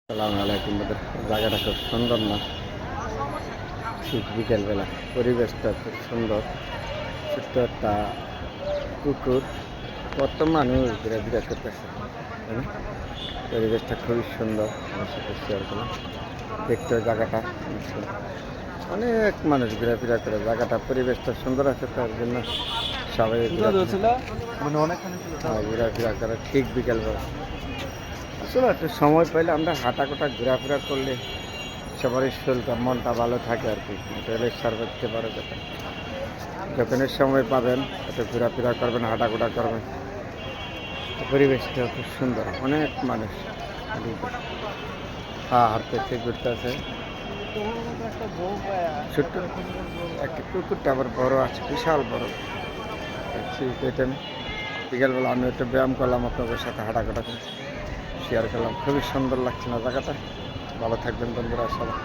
আসসালামু আলাইকুম বন্ধুরা। জায়গাটা খুব সুন্দর না? ঠিক বিকেলবেলা পরিবেশটা খুব সুন্দর। ছোট্ট একটা পুকুর, কত মানুষ ঘোরাফেরা করতেছে, তাই না? পরিবেশটা খুবই সুন্দর। আমার সাথে শেয়ার করলাম। দেখতে জায়গাটা অনেক সুন্দর। অনেক মানুষ ঘোরাফেরা করে, জায়গাটা পরিবেশটা সুন্দর আছে, তার জন্য সবাই ঘোরাফেরা করে ঠিক বিকেলবেলা। আসলে একটু সময় পাইলে আমরা হাঁটাকোটা ঘোরাফেরা করলে সবারই শরীরটা মনটা ভালো থাকে আর কি। এটা সর্বোচ্চ বড় কথা। যখনই সময় পাবেন একটু ঘোরাফেরা করবেন, হাঁটাকোটা করবেন। পরিবেশটা খুব সুন্দর, অনেক মানুষ হাঁটতেছে, ঘুরতেছে। ছোট্ট একটা কুকুরটা আবার বড় আছে, বিশাল বড়। বিকেলবেলা আমি একটু ব্যায়াম করলাম, আপনাদের সাথে হাঁটাকোটা শেয়ার করলাম। খুবই সুন্দর লাগছে না জায়গাটা? ভালো থাকবেন বন্ধুরা সবাই।